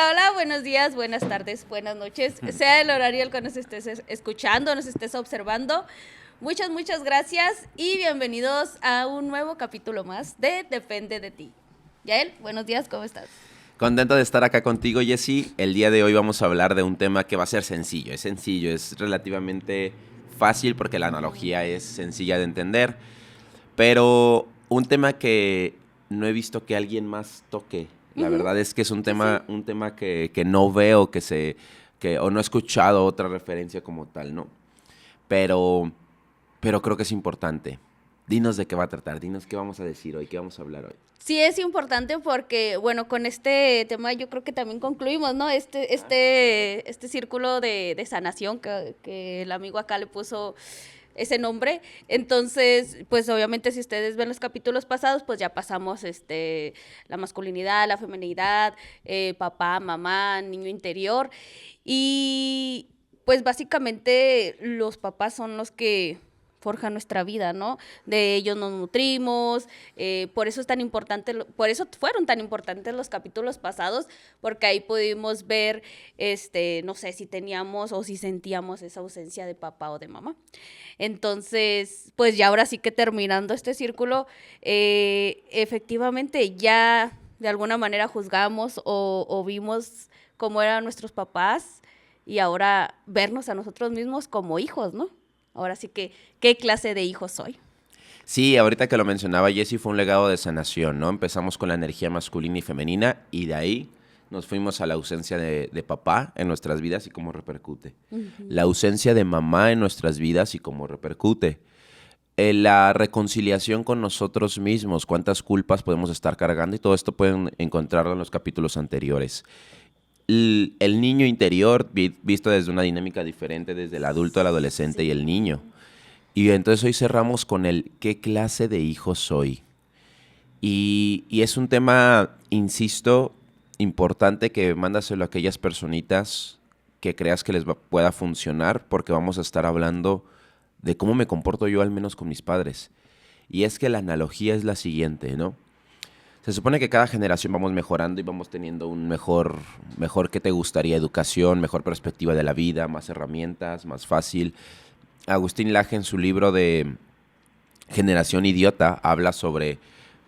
Hola, hola, buenos días, buenas tardes, buenas noches, sea el horario al que nos estés escuchando, nos estés observando. Muchas gracias y bienvenidos a un nuevo capítulo más de Depende de ti. Yael, buenos días, ¿cómo estás? Contento de estar acá contigo, Jessy. El día de hoy vamos a hablar de un tema que va a ser sencillo. Es sencillo, es relativamente fácil porque la analogía es sencilla de entender, pero un tema que no he visto que alguien más toque. La verdad es que es un tema, Sí. un tema que no veo o no he escuchado otra referencia como tal, ¿no? Pero, pero creo que es importante. Dinos de qué va a tratar, dinos qué vamos a decir hoy, qué vamos a hablar hoy. Sí, es importante porque, bueno, con este tema yo creo que también concluimos, ¿no? Este círculo de sanación que el amigo acá le puso ese nombre. Entonces, pues obviamente si ustedes ven los capítulos pasados, pues ya pasamos la masculinidad, la feminidad, papá, mamá, niño interior. Y pues básicamente los papás son los que forjan nuestra vida, ¿no? De ellos nos nutrimos, por eso es tan importante, por eso fueron tan importantes los capítulos pasados, porque ahí pudimos ver, no sé si teníamos o si sentíamos esa ausencia de papá o de mamá. Entonces, pues ya ahora sí que terminando este círculo, efectivamente ya de alguna manera juzgamos o vimos cómo eran nuestros papás y ahora vernos a nosotros mismos como hijos, ¿no? Ahora sí que, ¿qué clase de hijo soy? Sí, ahorita que lo mencionaba Jessy, fue un legado de sanación, ¿no? Empezamos con la energía masculina y femenina y de ahí nos fuimos a la ausencia de papá en nuestras vidas y cómo repercute. La ausencia de mamá en nuestras vidas y cómo repercute. La reconciliación con nosotros mismos, cuántas culpas podemos estar cargando y todo esto pueden encontrarlo en los capítulos anteriores. El niño interior visto desde una dinámica diferente, desde el adulto, el adolescente y el niño. Y entonces hoy cerramos con el ¿qué clase de hijo soy? Y es un tema, insisto, importante que mándaselo a aquellas personitas que creas que pueda funcionar, porque vamos a estar hablando de cómo me comporto yo al menos con mis padres. Y es que la analogía es la siguiente, ¿no? Se supone que cada generación vamos mejorando y vamos teniendo un mejor ¿qué te gustaría? Educación, mejor perspectiva de la vida, más herramientas, más fácil. Agustín Laje en su libro de Generación Idiota habla sobre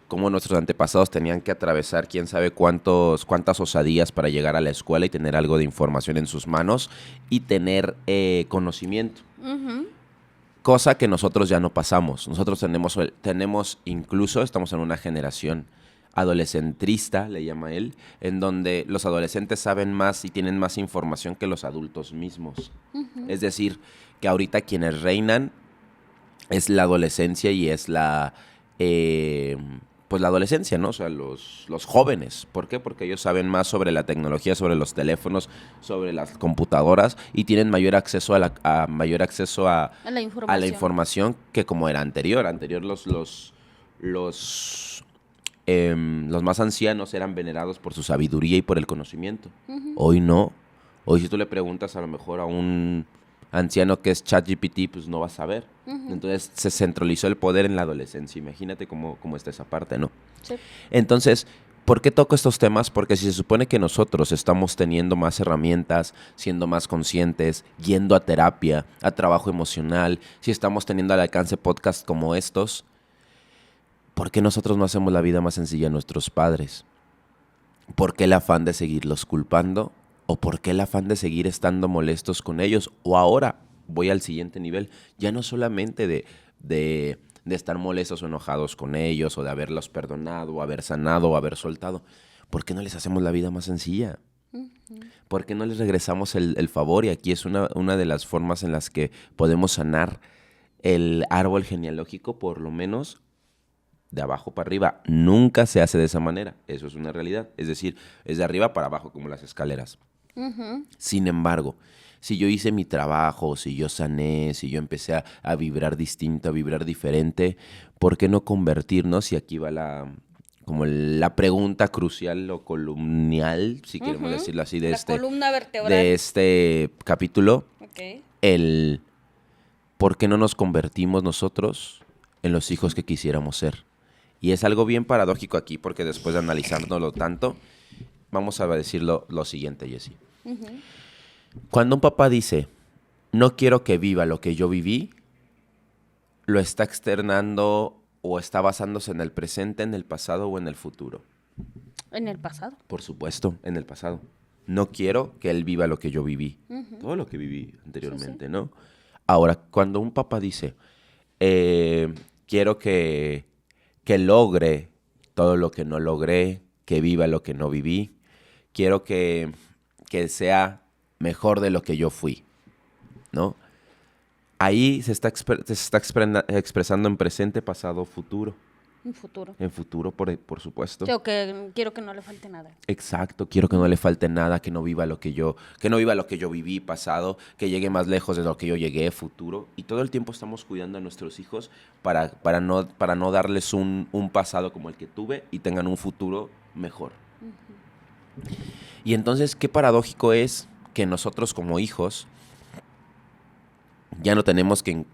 cómo nuestros antepasados tenían que atravesar quién sabe cuántas osadías para llegar a la escuela y tener algo de información en sus manos y tener conocimiento. Cosa que nosotros ya no pasamos. Nosotros tenemos incluso, estamos en una generación adolescentrista, le llama él, en donde los adolescentes saben más y tienen más información que los adultos mismos. Es decir, que ahorita quienes reinan es la adolescencia y es pues la adolescencia, ¿no? O sea, los jóvenes. ¿Por qué? Porque ellos saben más sobre la tecnología, sobre los teléfonos, sobre las computadoras y tienen mayor acceso mayor acceso a la información que como era anterior. Anterior los más ancianos eran venerados por su sabiduría y por el conocimiento. Hoy no. Hoy si tú le preguntas a lo mejor a un anciano que es ChatGPT, pues no va a saber. Entonces se centralizó el poder en la adolescencia. Imagínate cómo está esa parte, ¿no? Sí. Entonces, ¿por qué toco estos temas? Porque si se supone que nosotros estamos teniendo más herramientas, siendo más conscientes, yendo a terapia, a trabajo emocional, si estamos teniendo al alcance podcasts como estos, ¿por qué nosotros no hacemos la vida más sencilla a nuestros padres? ¿Por qué el afán de seguirlos culpando? ¿O por qué el afán de seguir estando molestos con ellos? O ahora voy al siguiente nivel, ya no solamente de estar molestos o enojados con ellos, o de haberlos perdonado, o haber sanado, o haber soltado. ¿Por qué no les hacemos la vida más sencilla? ¿Por qué no les regresamos el favor? Y aquí es una de las formas en las que podemos sanar el árbol genealógico, por lo menos de abajo para arriba. Nunca se hace de esa manera. Eso es una realidad. Es decir, es de arriba para abajo, como las escaleras. Sin embargo, si yo hice mi trabajo, si yo sané, si yo empecé a vibrar distinto, a vibrar diferente, ¿por qué no convertirnos? Y aquí va como la pregunta crucial o columnial, si queremos decirlo así, La columna vertebral. de este capítulo, Okay. el ¿por qué no nos convertimos nosotros en los hijos que quisiéramos ser? Y es algo bien paradójico aquí, porque después de analizárnoslo tanto, vamos a decir lo siguiente, Jessie. Cuando un papá dice, no quiero que viva lo que yo viví, lo está externando o está basándose en el presente, en el pasado o en el futuro. En el pasado. Por supuesto, en el pasado. No quiero que él viva lo que yo viví. Todo lo que viví anteriormente, ¿no? Ahora, cuando un papá dice, quiero que logre todo lo que no logré, que viva lo que no viví, quiero que sea mejor de lo que yo fui, ¿no? Ahí se está expresando en presente, pasado, futuro. En futuro. En futuro, por supuesto. Yo quiero que no le falte nada. Exacto, quiero que no le falte nada, que no viva lo que yo viví pasado, que llegue más lejos de lo que yo llegué futuro. Y todo el tiempo estamos cuidando a nuestros hijos para no darles un pasado como el que tuve y tengan un futuro mejor. Y entonces, qué paradójico es que nosotros como hijos ya no tenemos que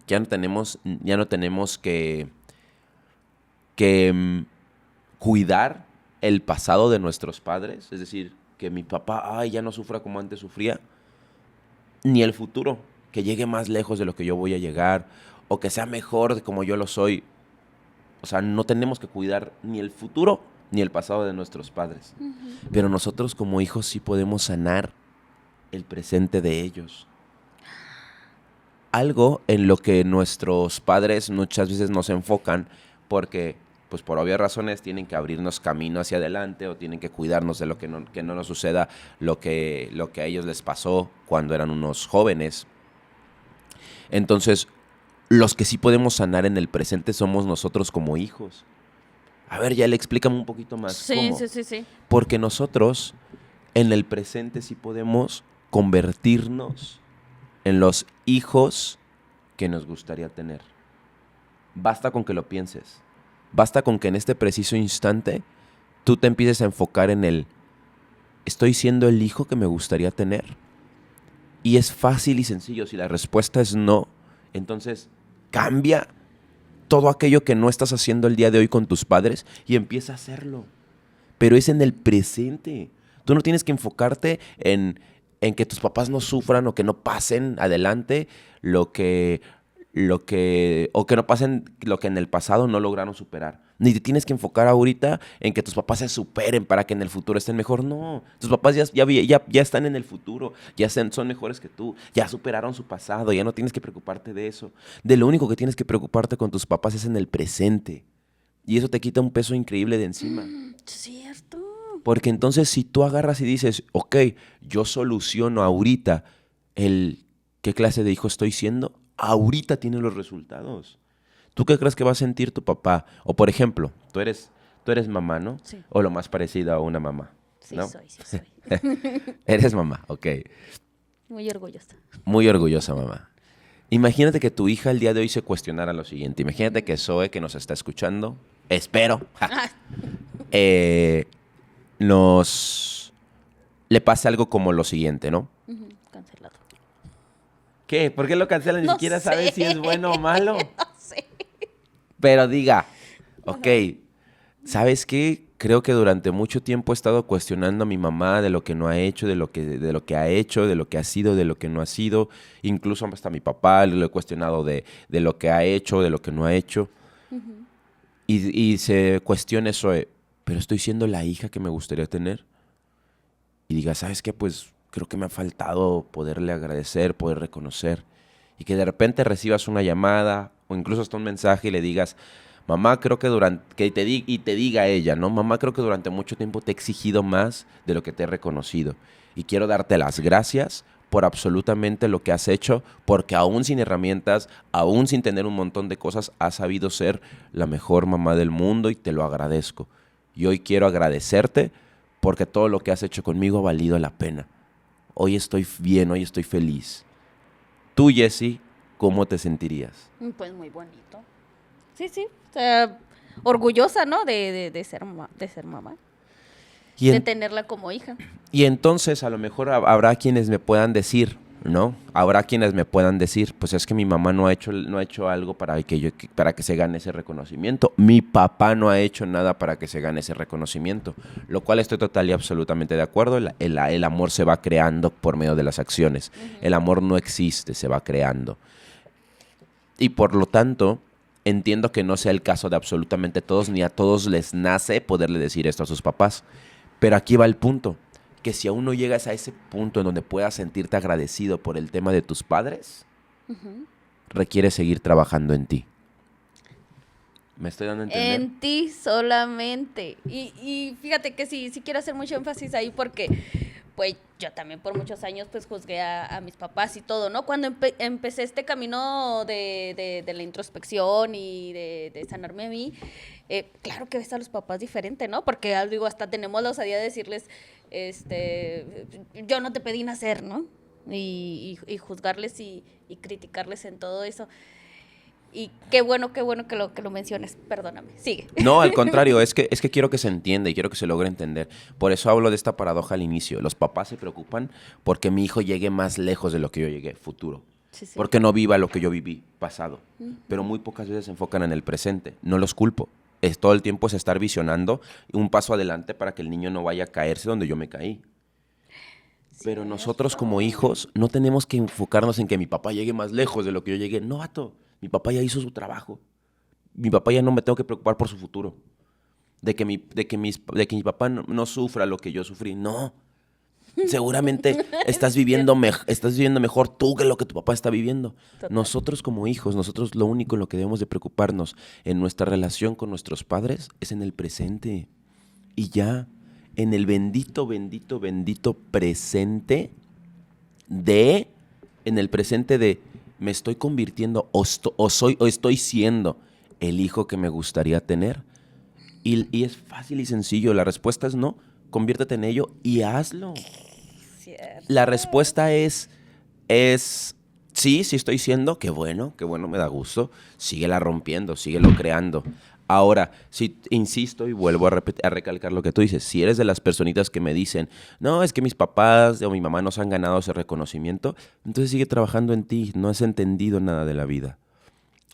cuidar el pasado de nuestros padres, es decir, que mi papá ya no sufra como antes sufría, ni el futuro, que llegue más lejos de lo que yo voy a llegar, o que sea mejor de como yo lo soy. O sea, no tenemos que cuidar ni el futuro ni el pasado de nuestros padres. Pero nosotros como hijos sí podemos sanar el presente de ellos. Algo en lo que nuestros padres muchas veces nos enfocan porque, pues por obvias razones, tienen que abrirnos camino hacia adelante o tienen que cuidarnos de lo que no nos suceda lo que a ellos les pasó cuando eran unos jóvenes. Entonces, los que sí podemos sanar en el presente somos nosotros como hijos. A ver, ya le explícame un poquito más. Sí, ¿Cómo? sí. Porque nosotros en el presente sí podemos convertirnos en los hijos que nos gustaría tener. Basta con que lo pienses. Basta con que en este preciso instante tú te empieces a enfocar en el ¿estoy siendo el hijo que me gustaría tener? Y es fácil y sencillo. Si la respuesta es no, entonces cambia todo aquello que no estás haciendo el día de hoy con tus padres y empieza a hacerlo. Pero es en el presente. Tú no tienes que enfocarte en que tus papás no sufran o que no pasen adelante o que no pasen lo que en el pasado no lograron superar. Ni te tienes que enfocar ahorita en que tus papás se superen para que en el futuro estén mejor. No, tus papás ya están en el futuro, son mejores que tú, ya superaron su pasado, ya no tienes que preocuparte de eso. De lo único que tienes que preocuparte con tus papás es en el presente. Y eso te quita un peso increíble de encima. Cierto. Porque entonces si tú agarras y dices, ok, yo soluciono ahorita ¿qué clase de hijo estoy siendo? Ahorita tiene los resultados. ¿Tú qué crees que va a sentir tu papá? O por ejemplo, tú eres mamá, ¿no? Sí. O lo más parecido a una mamá, ¿no? Sí soy. Eres mamá, ok. Muy orgullosa. Muy orgullosa mamá. Imagínate que tu hija el día de hoy se cuestionara lo siguiente. Imagínate que Zoe, que nos está escuchando, espero, le pase algo como lo siguiente, ¿no? Cancelado. ¿Qué? ¿Por qué lo cancelan? Ni No siquiera sé. sabes si es bueno o malo. No sé. Pero diga, ok, ¿sabes qué? Creo que durante mucho tiempo he estado cuestionando a mi mamá de lo que no ha hecho, de lo que ha hecho, de lo que ha sido, de lo que no ha sido. Incluso hasta a mi papá le he cuestionado de lo que ha hecho, de lo que no ha hecho. Y se cuestiona eso, ¿pero estoy siendo la hija que me gustaría tener? Y diga, ¿sabes qué? Pues creo que me ha faltado poderle agradecer, poder reconocer. Y que de repente recibas una llamada o incluso hasta un mensaje y le digas, mamá, creo que te diga ella, ¿no? Mamá, creo que durante mucho tiempo te he exigido más de lo que te he reconocido. Y quiero darte las gracias por absolutamente lo que has hecho, porque aún sin herramientas, aún sin tener un montón de cosas, has sabido ser la mejor mamá del mundo y te lo agradezco. Y hoy quiero agradecerte porque todo lo que has hecho conmigo ha valido la pena. Hoy estoy bien, hoy estoy feliz. Tú, Jessie, ¿cómo te sentirías? Pues muy bonito. Sí. O sea, orgullosa, ¿no? De ser mamá. De tenerla como hija. Y entonces a lo mejor habrá quienes me puedan decir, ¿no? Habrá quienes me puedan decir, pues es que mi mamá no ha hecho algo para que se gane ese reconocimiento. Mi papá no ha hecho nada para que se gane ese reconocimiento. Lo cual estoy total y absolutamente de acuerdo. El amor se va creando por medio de las acciones. El amor no existe, se va creando. Y por lo tanto, entiendo que no sea el caso de absolutamente todos, ni a todos les nace poderle decir esto a sus papás. Pero aquí va el punto. Que si aún no llegas a ese punto en donde puedas sentirte agradecido por el tema de tus padres, requiere seguir trabajando en ti. ¿Me estoy dando a entender? En ti solamente. Y fíjate que sí quiero hacer mucho énfasis ahí porque, pues, yo también por muchos años, pues, juzgué a mis papás y todo, ¿no? Cuando empecé este camino de la introspección y de sanarme a mí, claro que ves a los papás diferente, ¿no? Porque, digo, hasta tenemos la osadía de decirles, yo no te pedí nacer, ¿no? Y juzgarles y criticarles en todo eso. Y qué bueno que lo menciones. Perdóname, sigue. No, al contrario, es que quiero que se entienda y quiero que se logre entender. Por eso hablo de esta paradoja al inicio. Los papás se preocupan porque mi hijo llegue más lejos de lo que yo llegué, futuro. Sí, sí. Porque no viva lo que yo viví, pasado. Pero muy pocas veces se enfocan en el presente. No los culpo. Todo el tiempo es estar visionando un paso adelante para que el niño no vaya a caerse donde yo me caí. Pero nosotros como hijos no tenemos que enfocarnos en que mi papá llegue más lejos de lo que yo llegué. No, vato. Mi papá ya hizo su trabajo. Mi papá ya no me tengo que preocupar por su futuro. De que mi papá no sufra lo que yo sufrí. No. Seguramente estás viviendo mejor tú que lo que tu papá está viviendo. Total. Nosotros como hijos, nosotros lo único en lo que debemos de preocuparnos en nuestra relación con nuestros padres es en el presente. Y ya, en el bendito presente de me estoy convirtiendo o estoy siendo el hijo que me gustaría tener. Y es fácil y sencillo. La respuesta es no. Conviértete en ello y hazlo. Cierto. La respuesta es sí estoy siendo, qué bueno, me da gusto. Síguela rompiendo, síguelo creando. Ahora, si insisto y vuelvo a recalcar lo que tú dices, si eres de las personitas que me dicen, no, es que mis papás o mi mamá nos han ganado ese reconocimiento, entonces sigue trabajando en ti, no has entendido nada de la vida.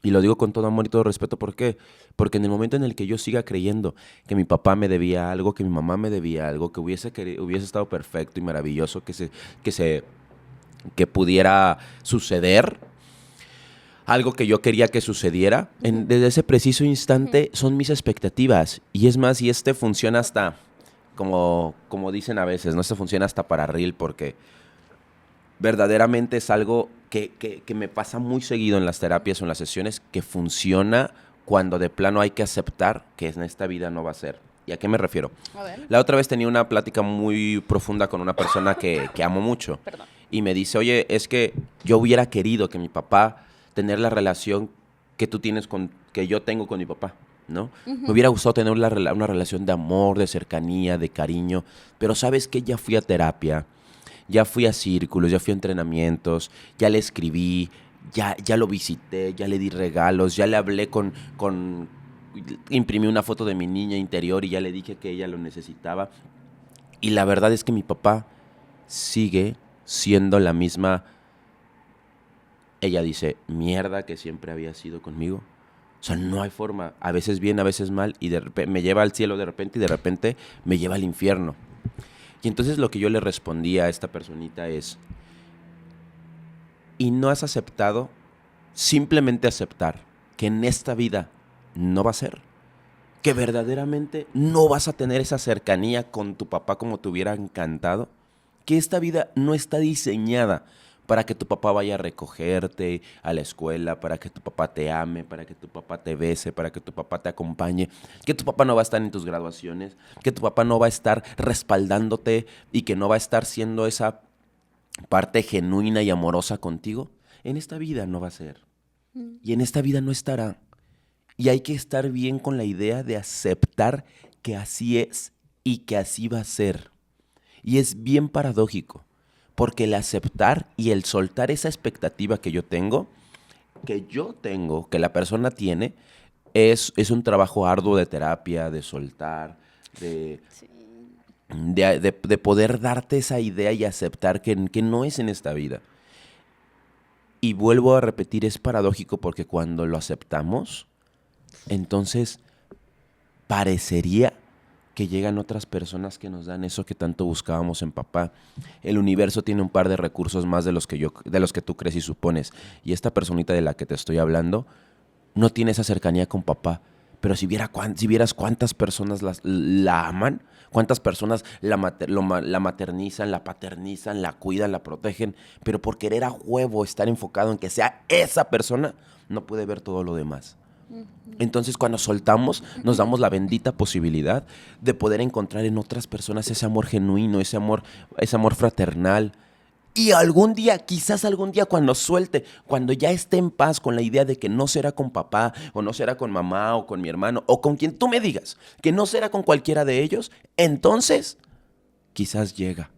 Y lo digo con todo amor y todo respeto, ¿por qué? Porque en el momento en el que yo siga creyendo que mi papá me debía algo, que mi mamá me debía algo, que hubiese estado perfecto y maravilloso, que pudiera suceder, algo que yo quería que sucediera, desde ese preciso instante son mis expectativas. Y es más, y funciona hasta, como dicen a veces, ¿no? Funciona hasta para reel, porque verdaderamente es algo que me pasa muy seguido en las terapias o en las sesiones, que funciona cuando de plano hay que aceptar que en esta vida no va a ser. ¿Y a qué me refiero? A ver. La otra vez tenía una plática muy profunda con una persona que amo mucho. Perdón. Y me dice, oye, es que yo hubiera querido que mi papá tener la relación que que yo tengo con mi papá, ¿no? Me hubiera gustado tener una relación de amor, de cercanía, de cariño, pero ¿sabes qué? Ya fui a terapia, ya fui a círculos, ya fui a entrenamientos, ya le escribí, ya lo visité, ya le di regalos, ya le hablé imprimí una foto de mi niña interior y ya le dije que ella lo necesitaba. Y la verdad es que mi papá sigue siendo la misma, ella dice, mierda que siempre había sido conmigo. O sea, no hay forma. A veces bien, a veces mal. Y de repente me lleva al cielo de repente y de repente me lleva al infierno. Y entonces lo que yo le respondí a esta personita es, ¿y no has aceptado, simplemente aceptar, que en esta vida no va a ser? Que verdaderamente no vas a tener esa cercanía con tu papá como te hubiera encantado. Que esta vida no está diseñada para que tu papá vaya a recogerte a la escuela, para que tu papá te ame, para que tu papá te bese, para que tu papá te acompañe, que tu papá no va a estar en tus graduaciones, que tu papá no va a estar respaldándote y que no va a estar siendo esa parte genuina y amorosa contigo. En esta vida no va a ser. Y en esta vida no estará. Y hay que estar bien con la idea de aceptar que así es y que así va a ser. Y es bien paradójico, porque el aceptar y el soltar esa expectativa que tengo, que la persona tiene, es un trabajo arduo de terapia, de soltar, de poder darte esa idea y aceptar que no es en esta vida. Y vuelvo a repetir, es paradójico porque cuando lo aceptamos, entonces parecería que llegan otras personas que nos dan eso que tanto buscábamos en papá. El universo tiene un par de recursos más de los que tú crees y supones. Y esta personita de la que te estoy hablando no tiene esa cercanía con papá. Pero si vieras cuántas personas la aman, cuántas personas la maternizan, la paternizan, la cuidan, la protegen, pero por querer a huevo estar enfocado en que sea esa persona, no puede ver todo lo demás. Entonces, cuando soltamos, nos damos la bendita posibilidad de poder encontrar en otras personas ese amor genuino, ese amor fraternal. Y algún día, quizás algún día cuando suelte, cuando ya esté en paz con la idea de que no será con papá, o no será con mamá, o con mi hermano, o con quien tú me digas, que no será con cualquiera de ellos, entonces quizás llega.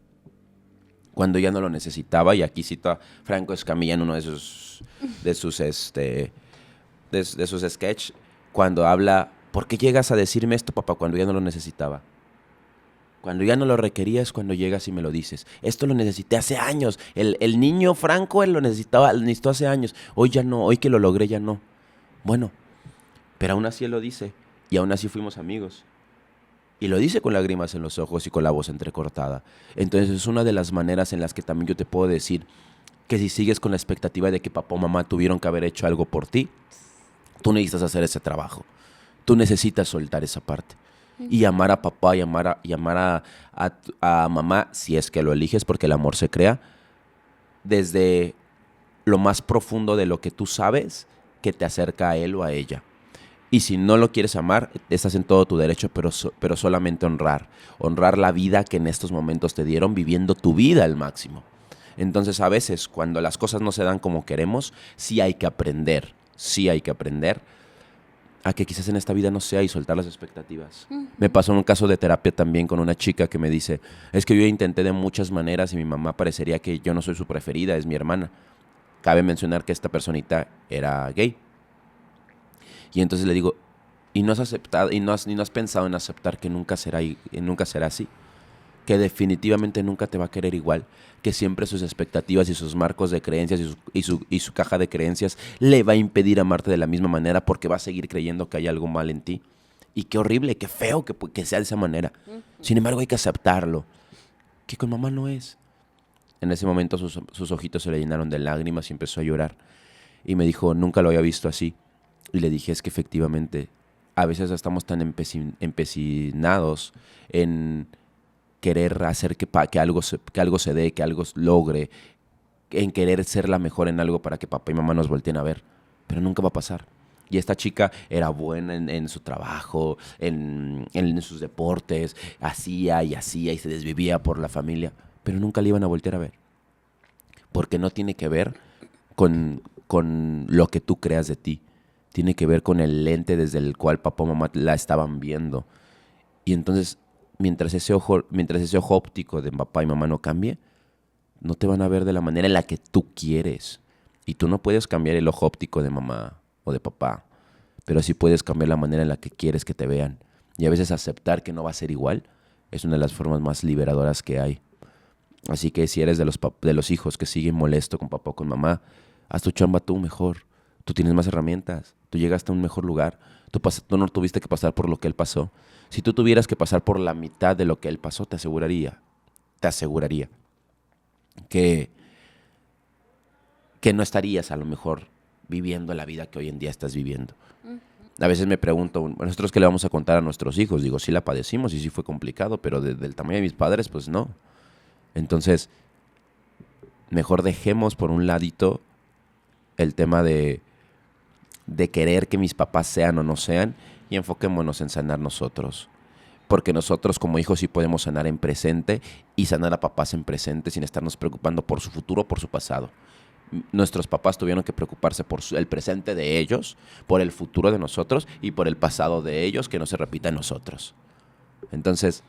Cuando ya no lo necesitaba, y aquí cito a Franco Escamilla en uno de sus sketches, cuando habla, ¿por qué llegas a decirme esto, papá, cuando ya no lo necesitaba? Cuando ya no lo requería es cuando llegas y me lo dices. Esto lo necesité hace años. El niño Franco, él lo necesitó hace años. Hoy ya no, hoy que lo logré ya no. Bueno, pero aún así él lo dice. Y aún así fuimos amigos. Y lo dice con lágrimas en los ojos y con la voz entrecortada. Entonces es una de las maneras en las que también yo te puedo decir que si sigues con la expectativa de que papá o mamá tuvieron que haber hecho algo por ti, tú necesitas hacer ese trabajo. Tú necesitas soltar esa parte. Y amar a papá y amar a mamá, si es que lo eliges, porque el amor se crea desde lo más profundo de lo que tú sabes que te acerca a él o a ella. Y si no lo quieres amar, estás en todo tu derecho, pero solamente honrar la vida que en estos momentos te dieron, viviendo tu vida al máximo. Entonces, a veces, cuando las cosas no se dan como queremos, sí hay que aprender a que quizás en esta vida no sea y soltar las expectativas. Me pasó en un caso de terapia también con una chica que me dice, es que yo intenté de muchas maneras y mi mamá parecería que yo no soy su preferida, es mi hermana. Cabe mencionar que esta personita era gay. Y entonces le digo, ¿y no has aceptado, y no has pensado en aceptar que nunca será así? Que definitivamente nunca te va a querer igual, que siempre sus expectativas y sus marcos de creencias y su caja de creencias le va a impedir amarte de la misma manera porque va a seguir creyendo que hay algo mal en ti. Y qué horrible, qué feo que sea de esa manera. Sin embargo, hay que aceptarlo, que con mamá no es. En ese momento sus ojitos se le llenaron de lágrimas y empezó a llorar. Y me dijo, nunca lo había visto así. Y le dije, es que efectivamente, a veces estamos tan empecinados en querer hacer que algo se dé, que algo logre, en querer ser la mejor en algo para que papá y mamá nos volteen a ver. Pero nunca va a pasar. Y esta chica era buena en su trabajo, en sus deportes, hacía y se desvivía por la familia, pero nunca le iban a voltear a ver. Porque no tiene que ver con lo que tú creas de ti. Tiene que ver con el lente desde el cual papá o mamá la estaban viendo. Y entonces, mientras ese ojo óptico de papá y mamá no cambie, no te van a ver de la manera en la que tú quieres. Y tú no puedes cambiar el ojo óptico de mamá o de papá, pero sí puedes cambiar la manera en la que quieres que te vean. Y a veces aceptar que no va a ser igual es una de las formas más liberadoras que hay. Así que si eres de los hijos que siguen molesto con papá o con mamá, haz tu chamba tú mejor. Tú tienes más herramientas, tú llegaste a un mejor lugar, tú no tuviste que pasar por lo que él pasó. Si tú tuvieras que pasar por la mitad de lo que él pasó, te aseguraría que no estarías a lo mejor viviendo la vida que hoy en día estás viviendo. A veces me pregunto, ¿nosotros qué le vamos a contar a nuestros hijos? Digo, sí la padecimos y sí fue complicado, pero del tamaño de mis padres, pues no. Entonces, mejor dejemos por un ladito el tema de querer que mis papás sean o no sean y enfoquémonos en sanar nosotros. Porque nosotros como hijos sí podemos sanar en presente y sanar a papás en presente sin estarnos preocupando por su futuro o por su pasado. Nuestros papás tuvieron que preocuparse por el presente de ellos, por el futuro de nosotros y por el pasado de ellos que no se repita en nosotros. Entonces,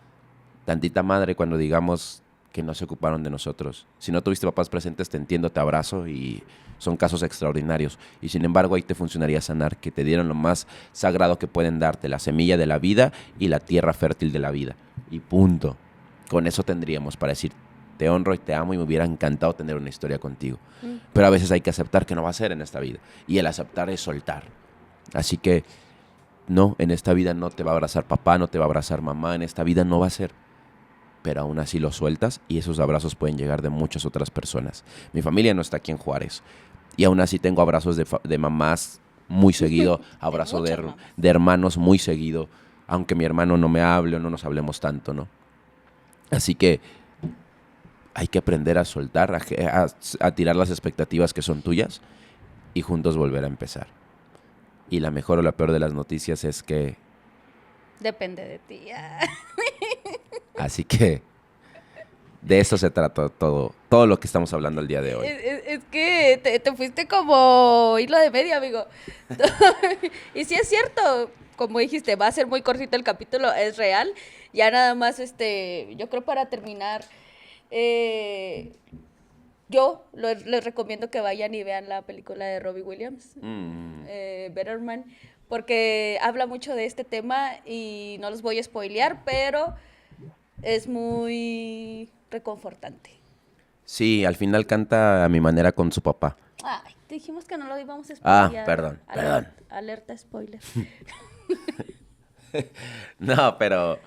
tantita madre cuando digamos que no se ocuparon de nosotros. Si no tuviste papás presentes, te entiendo, te abrazo y son casos extraordinarios. Y sin embargo, ahí te funcionaría sanar, que te dieron lo más sagrado que pueden darte, la semilla de la vida y la tierra fértil de la vida. Y punto. Con eso tendríamos para decir, te honro y te amo y me hubiera encantado tener una historia contigo. Pero a veces hay que aceptar que no va a ser en esta vida. Y el aceptar es soltar. Así que no, en esta vida no te va a abrazar papá, no te va a abrazar mamá, en esta vida no va a ser. Pero aún así lo sueltas y esos abrazos pueden llegar de muchas otras personas. Mi familia no está aquí en Juárez. Y aún así tengo abrazos de mamás muy seguido, abrazos de hermanos muy seguido, aunque mi hermano no me hable o no nos hablemos tanto, ¿no? Así que hay que aprender a soltar, a tirar las expectativas que son tuyas y juntos volver a empezar. Y la mejor o la peor de las noticias es que... Depende de ti. Así que de eso se trata todo lo que estamos hablando el día de hoy. Es que te fuiste como hilo de media, amigo. Y sí es cierto, como dijiste, va a ser muy cortito el capítulo, es real. Ya nada más, yo creo para terminar, yo les recomiendo que vayan y vean la película de Robbie Williams, Better Man, porque habla mucho de este tema y no los voy a spoilear, pero es muy reconfortante. Sí, al final canta a mi manera con su papá. Ay, te dijimos que no lo íbamos a spoilear. Perdón. Alerta spoiler. No, pero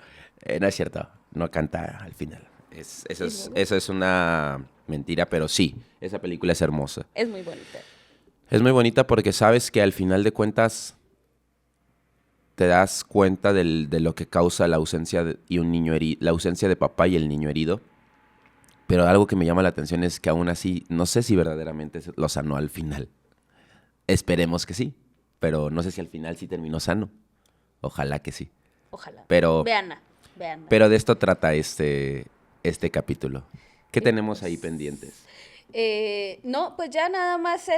no es cierto, no canta al final. Eso es una mentira, pero sí, esa película es hermosa. Es muy bonita. Es muy bonita porque sabes que al final de cuentas te das cuenta de lo que causa la ausencia la ausencia de papá y el niño herido. Pero algo que me llama la atención es que aún así, no sé si verdaderamente lo sanó al final. Esperemos que sí, pero no sé si al final sí terminó sano. Ojalá que sí. Ojalá. Pero, Veanla. Pero de esto trata este capítulo. ¿Qué tenemos ahí pendientes? No, pues ya nada más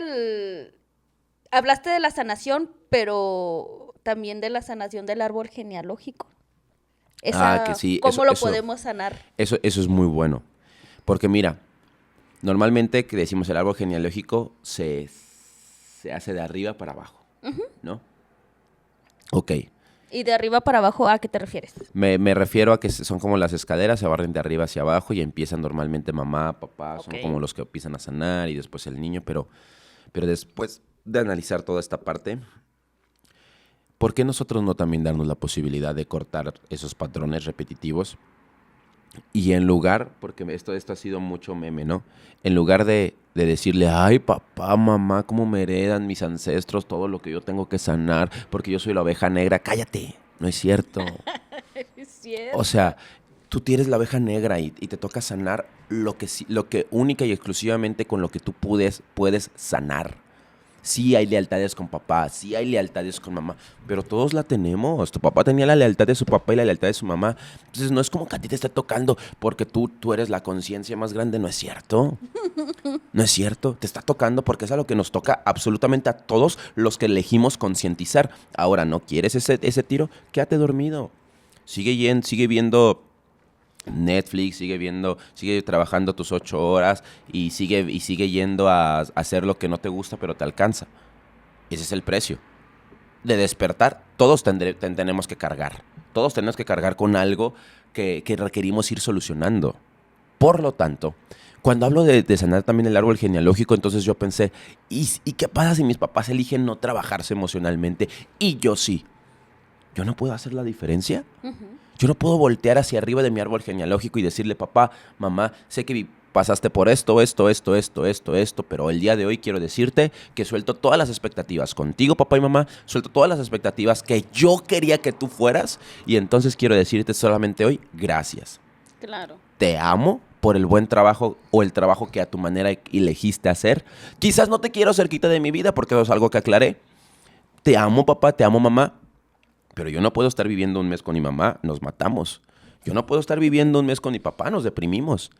hablaste de la sanación, pero también de la sanación del árbol genealógico. Que sí. ¿Cómo lo podemos sanar? Eso es muy bueno. Porque mira, normalmente que decimos el árbol genealógico se hace de arriba para abajo, ¿no? Ok. ¿Y de arriba para abajo a qué te refieres? Me refiero a que son como las escaleras, se barren de arriba hacia abajo y empiezan normalmente mamá, papá, son como los que empiezan a sanar y después el niño, pero después de analizar toda esta parte, ¿por qué nosotros no también darnos la posibilidad de cortar esos patrones repetitivos? Y en lugar, porque esto ha sido mucho meme, ¿no? En lugar de decirle, ay, papá, mamá, cómo me heredan mis ancestros todo lo que yo tengo que sanar porque yo soy la oveja negra. Cállate, no es cierto. Es cierto. O sea, tú tienes la oveja negra y te toca sanar lo que única y exclusivamente con lo que tú puedes sanar. Sí hay lealtades con papá, sí hay lealtades con mamá, pero todos la tenemos. Tu papá tenía la lealtad de su papá y la lealtad de su mamá. Entonces no es como que a ti te esté tocando porque tú eres la conciencia más grande. No es cierto. No es cierto. Te está tocando porque es a lo que nos toca absolutamente a todos los que elegimos concientizar. Ahora, ¿no quieres ese tiro? Quédate dormido. Sigue viendo Netflix, sigue trabajando tus 8 horas y sigue yendo a hacer lo que no te gusta pero te alcanza. Ese es el precio de despertar. Todos tenemos que cargar. Todos tenemos que cargar con algo que requerimos ir solucionando. Por lo tanto, cuando hablo de sanar también el árbol genealógico, entonces yo pensé, ¿y qué pasa si mis papás eligen no trabajarse emocionalmente y yo sí? ¿Yo no puedo hacer la diferencia? Yo no puedo voltear hacia arriba de mi árbol genealógico y decirle, papá, mamá, sé que pasaste por esto, pero el día de hoy quiero decirte que suelto todas las expectativas contigo, papá y mamá, suelto todas las expectativas que yo quería que tú fueras y entonces quiero decirte solamente hoy, gracias. Claro. Te amo por el buen trabajo o el trabajo que a tu manera elegiste hacer. Quizás no te quiero cerquita de mi vida porque eso es algo que aclaré. Te amo, papá, te amo, mamá. Pero yo no puedo estar viviendo un mes con mi mamá, nos matamos. Yo no puedo estar viviendo un mes con mi papá, nos deprimimos.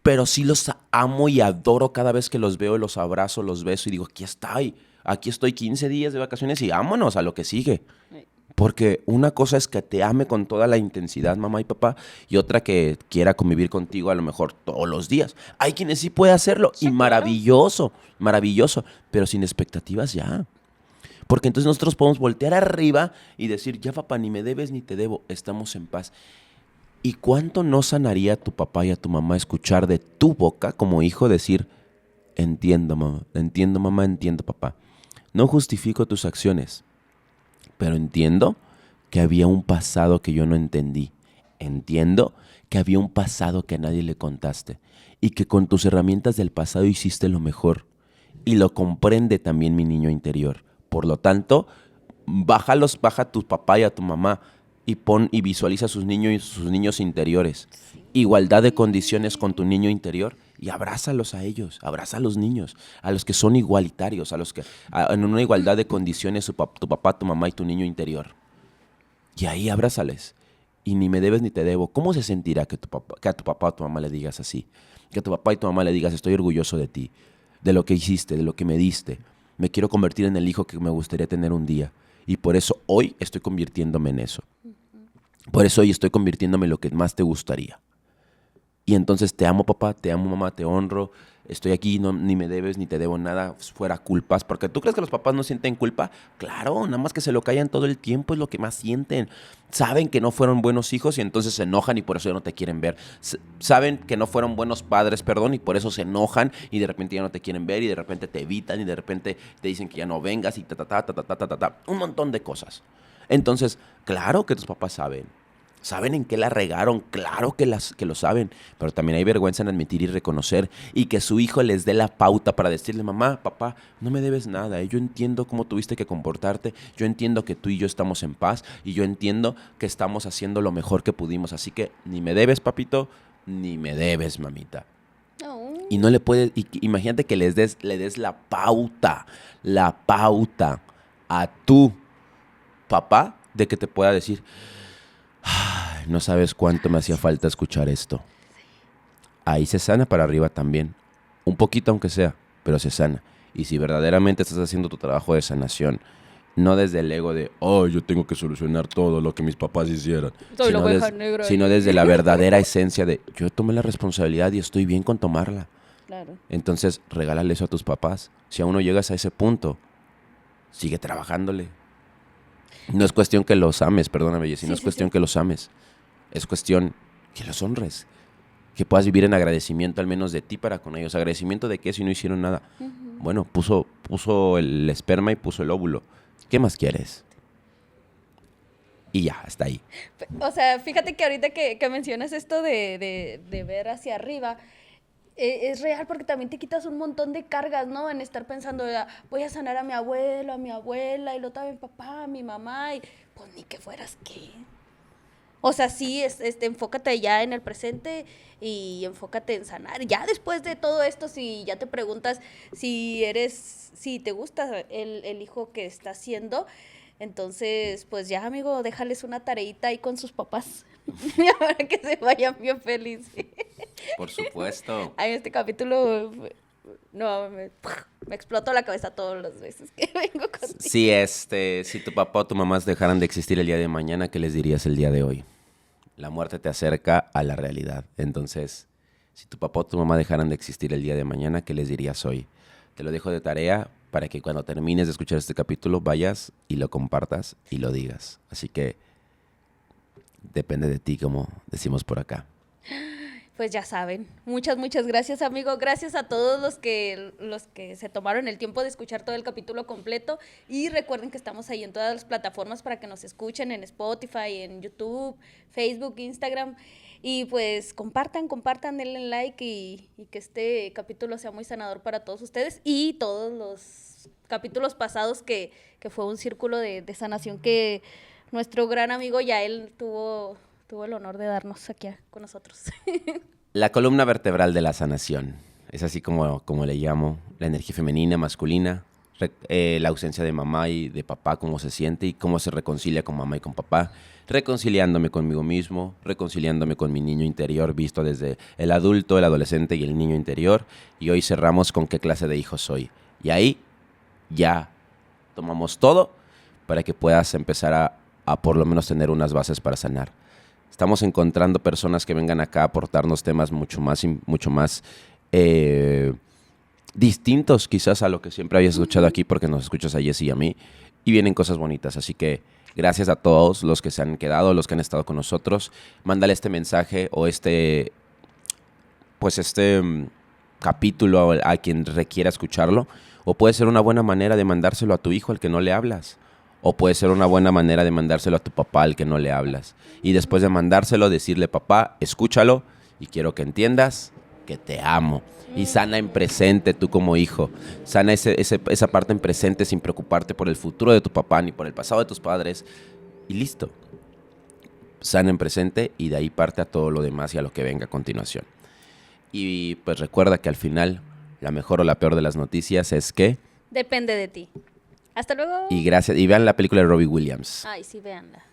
Pero sí los amo y adoro cada vez que los veo y los abrazo, los beso y digo, aquí estoy 15 días de vacaciones y vámonos a lo que sigue. Porque una cosa es que te ame con toda la intensidad, mamá y papá, y otra que quiera convivir contigo a lo mejor todos los días. Hay quienes sí pueden hacerlo y maravilloso, pero sin expectativas ya. Porque entonces nosotros podemos voltear arriba y decir, ya papá, ni me debes ni te debo, estamos en paz. ¿Y cuánto no sanaría a tu papá y a tu mamá escuchar de tu boca como hijo decir, entiendo mamá, entiendo papá. No justifico tus acciones, pero entiendo que había un pasado que yo no entendí. Entiendo que había un pasado que a nadie le contaste y que con tus herramientas del pasado hiciste lo mejor. Y lo comprende también mi niño interior. Por lo tanto, baja a tu papá y a tu mamá y pon y visualiza a sus niños interiores. Igualdad de condiciones con tu niño interior y abrázalos a ellos, abraza a los niños, a los que son igualitarios, en una igualdad de condiciones tu papá, tu mamá y tu niño interior. Y ahí abrázales. Y ni me debes ni te debo. ¿Cómo se sentirá que a tu papá o tu mamá le digas así? Que a tu papá y tu mamá le digas, estoy orgulloso de ti, de lo que hiciste, de lo que me diste. Me quiero convertir en el hijo que me gustaría tener un día. Y por eso hoy estoy convirtiéndome en eso. Por eso hoy estoy convirtiéndome en lo que más te gustaría. Y entonces te amo papá, te amo mamá, te honro. Estoy aquí, ni me debes ni te debo nada fuera culpas. Porque ¿tú crees que los papás no sienten culpa? Claro, nada más que se lo callan todo el tiempo, es lo que más sienten. Saben que no fueron buenos hijos y entonces se enojan y por eso ya no te quieren ver. Saben que no fueron buenos padres, perdón, y por eso se enojan y de repente ya no te quieren ver y de repente te evitan y de repente te dicen que ya no vengas y un montón de cosas. Entonces, claro que tus papás saben. ¿Saben en qué la regaron? Claro que lo saben, pero también hay vergüenza en admitir y reconocer y que su hijo les dé la pauta para decirle, mamá, papá, no me debes nada, yo entiendo cómo tuviste que comportarte, yo entiendo que tú y yo estamos en paz y yo entiendo que estamos haciendo lo mejor que pudimos, así que ni me debes, papito, ni me debes, mamita. No. Y no le puedes, imagínate que le des la pauta a tu papá de que te pueda decir, no sabes cuánto me hacía falta escuchar esto. Ahí se sana para arriba también. Un poquito aunque sea, pero se sana. Y si verdaderamente estás haciendo tu trabajo de sanación, no desde el ego de, yo tengo que solucionar todo lo que mis papás hicieran. Sino desde la verdadera esencia de, yo tomé la responsabilidad y estoy bien con tomarla. Claro. Entonces, regálale eso a tus papás. Si aún no llegas a ese punto, sigue trabajándole. No es cuestión que los ames, perdóname, Jessy, no es cuestión que los ames. Es cuestión que los honres. Que puedas vivir en agradecimiento al menos de ti para con ellos. ¿Agradecimiento de qué si no hicieron nada? Uh-huh. Bueno, puso el esperma y puso el óvulo. ¿Qué más quieres? Y ya, hasta ahí. O sea, fíjate que ahorita que mencionas esto de ver hacia arriba, es real porque también te quitas un montón de cargas, ¿no? En estar pensando, voy a sanar a mi abuelo, a mi abuela, y luego también papá, a mi mamá, y pues ni que fueras qué. O sea, sí, enfócate ya en el presente y enfócate en sanar. Ya después de todo esto, si ya te preguntas si te gusta el hijo que estás siendo, entonces, pues ya, amigo, déjales una tareita ahí con sus papás para que se vayan bien felices. Por supuesto. Ay, este capítulo, no, me explotó la cabeza todas las veces que vengo contigo. Sí, si tu papá o tu mamá dejaran de existir el día de mañana, ¿qué les dirías el día de hoy? La muerte te acerca a la realidad. Entonces, si tu papá o tu mamá dejaran de existir el día de mañana, ¿qué les dirías hoy? Te lo dejo de tarea para que cuando termines de escuchar este capítulo vayas y lo compartas y lo digas. Así que depende de ti, como decimos por acá. Pues ya saben. Muchas gracias, amigo. Gracias a todos los que se tomaron el tiempo de escuchar todo el capítulo completo. Y recuerden que estamos ahí en todas las plataformas para que nos escuchen, en Spotify, en YouTube, Facebook, Instagram. Y pues compartan, denle like y que este capítulo sea muy sanador para todos ustedes y todos los capítulos pasados que fue un círculo de sanación que nuestro gran amigo Yael tuvo el honor de darnos aquí con nosotros. La columna vertebral de la sanación. Es así como le llamo. La energía femenina, masculina. La ausencia de mamá y de papá, cómo se siente y cómo se reconcilia con mamá y con papá. Reconciliándome conmigo mismo, reconciliándome con mi niño interior, visto desde el adulto, el adolescente y el niño interior. Y hoy cerramos con qué clase de hijo soy. Y ahí ya tomamos todo para que puedas empezar a por lo menos tener unas bases para sanar. Estamos encontrando personas que vengan acá a aportarnos temas mucho más distintos quizás a lo que siempre habías escuchado aquí, porque nos escuchas a Jessy y a mí, y vienen cosas bonitas. Así que Gracias a todos los que se han quedado, los que han estado con nosotros. Mándale este mensaje o capítulo a quien requiera escucharlo. O puede ser una buena manera de mandárselo a tu hijo al que no le hablas. O puede ser una buena manera de mandárselo a tu papá al que no le hablas. Y después de mandárselo, decirle, papá, escúchalo y quiero que entiendas que te amo. Y sana en presente tú como hijo. Sana esa parte en presente sin preocuparte por el futuro de tu papá ni por el pasado de tus padres. Y listo. Sana en presente y de ahí parte a todo lo demás y a lo que venga a continuación. Y pues recuerda que al final la mejor o la peor de las noticias es que... Depende de ti. Hasta luego. Y gracias. Y vean la película de Robbie Williams. Ay, sí, véanla.